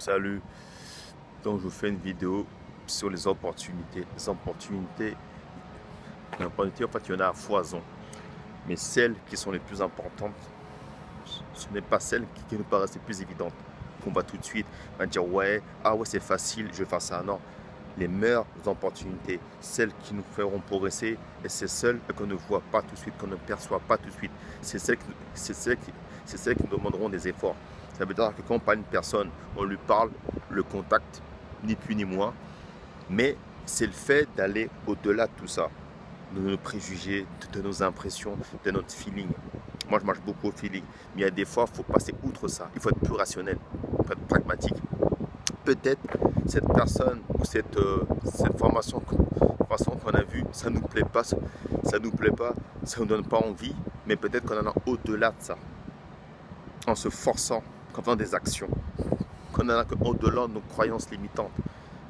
Salut, donc je vous fais une vidéo sur les opportunités. En fait, il y en a à foison. Mais celles qui sont les plus importantes, ce n'est pas celles qui nous paraissent les plus évidentes. Qu'on va tout de suite on va dire ouais, ah ouais c'est facile, je vais faire ça. Non, les meilleures opportunités, celles qui nous feront progresser, et c'est celles qu'on ne voit pas tout de suite, qu'on ne perçoit pas tout de suite. C'est celles qui nous demanderont des efforts. Ça veut dire que quand on parle à une personne, on lui parle, le contact, ni plus ni moins. Mais c'est le fait d'aller au-delà de tout ça, de nos préjugés, de nos impressions, de notre feeling. Moi, je marche beaucoup au feeling. Mais il y a des fois, il faut passer outre ça. Il faut être plus rationnel, il faut être pragmatique. Peut-être cette personne ou cette formation qu'on a vue, ça ne nous plaît pas, ça ne nous donne pas envie. Mais peut-être qu'on en a au-delà de ça. En se forçant, en faisant des actions, qu'on en a au-delà de nos croyances limitantes.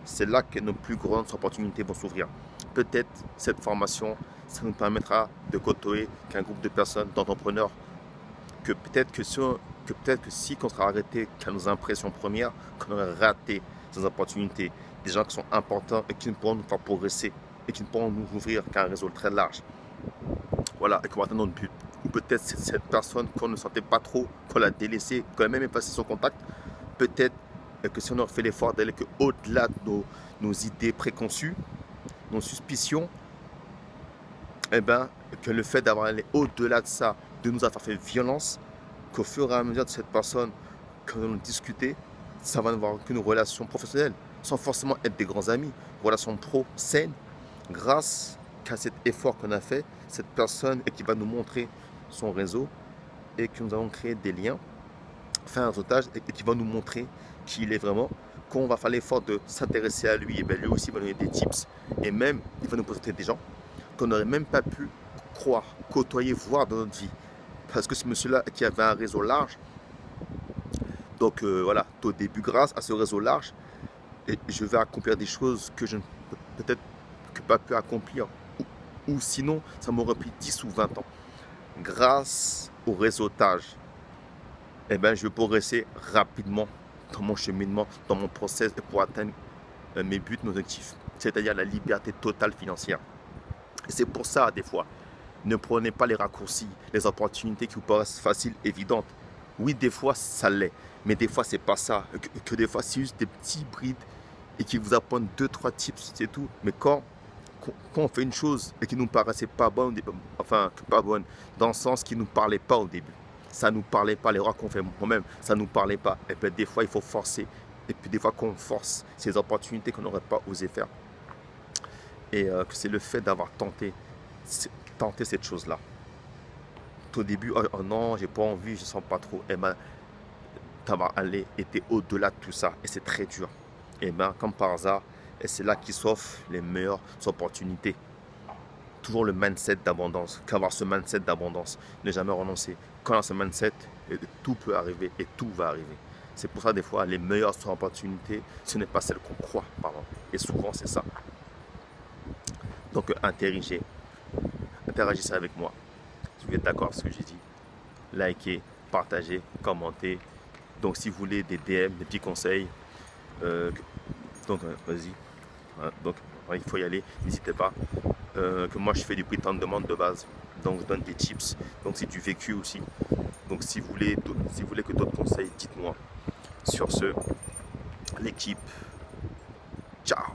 C'est là que nos plus grandes opportunités vont s'ouvrir. Peut-être cette formation, ça nous permettra de côtoyer qu'un groupe de personnes, d'entrepreneurs, que peut-être que si on sera arrêté qu'à nos impressions premières, qu'on aurait raté ces opportunités, des gens qui sont importants et qui ne pourront nous faire progresser et qui ne pourront nous ouvrir qu'à un réseau très large. Voilà, et qu'on va atteindre notre but. Ou peut-être cette personne qu'on ne sentait pas trop, qu'on l'a délaissée, qu'on a même effacé son contact, peut-être que si on aurait fait l'effort d'aller au-delà de nos idées préconçues, nos suspicions, eh ben, que le fait d'avoir allé au-delà de ça, de nous avoir fait violence, qu'au fur et à mesure de cette personne, quand on discuter, ça va n'avoir qu'une relation professionnelle, sans forcément être des grands amis, relation pro saine, grâce à cet effort qu'on a fait, cette personne et qui va nous montrer son réseau et que nous allons créer des liens, faire un réseautage et qui va nous montrer qui il est vraiment. Quand on va faire l'effort de s'intéresser à lui, et bien lui aussi va nous donner des tips et même il va nous présenter des gens qu'on n'aurait même pas pu croire, côtoyer, voir dans notre vie. Parce que ce monsieur-là qui avait un réseau large, donc voilà, au début, grâce à ce réseau large, et je vais accomplir des choses que je ne peut-être que pas pu accomplir. Ou sinon, ça m'aurait pris 10 ou 20 ans. Grâce au réseautage, eh ben, je vais progresser rapidement dans mon cheminement, dans mon process pour atteindre mes buts, mes objectifs, c'est-à-dire la liberté totale financière. Et c'est pour ça, des fois, ne prenez pas les raccourcis, les opportunités qui vous paraissent faciles, évidentes. Oui, des fois, ça l'est, mais des fois, c'est pas ça. Que des fois, c'est juste des petits brides et qui vous apprennent 2-3 tips, c'est tout. Mais quand on fait une chose et qui ne nous paraissait pas bonne, enfin, pas bonne, dans le sens qui ne nous parlait pas au début, ça ne nous parlait pas, l'erreur qu'on fait moi-même, ça ne nous parlait pas. Et puis des fois, il faut forcer. Et puis des fois, qu'on force ces opportunités qu'on n'aurait pas osé faire. Et que c'est le fait d'avoir tenté cette chose-là. Au début, oh non, j'ai pas envie, je sens pas trop. Et ben, d'avoir été au-delà de tout ça. Et c'est très dur. Et ben, comme par hasard, et c'est là qu'il s'offre les meilleures opportunités. Toujours le mindset d'abondance, qu'avoir ce mindset d'abondance, ne jamais renoncer. Quand on a ce mindset, tout peut arriver et tout va arriver. C'est pour ça des fois, les meilleures opportunités, ce n'est pas celles qu'on croit, pardon. Et souvent, c'est ça. Donc, interagissez avec moi. Si vous êtes d'accord avec ce que j'ai dit, likez, partagez, commentez. Donc, si vous voulez des DM, des petits conseils, donc vas-y. Donc, il faut y aller, n'hésitez pas. Que moi, je fais du prix de demande de base. Donc, je donne des tips. Donc, c'est du vécu aussi. Donc, si vous voulez que d'autres conseils, dites-moi. Sur ce, l'équipe, ciao.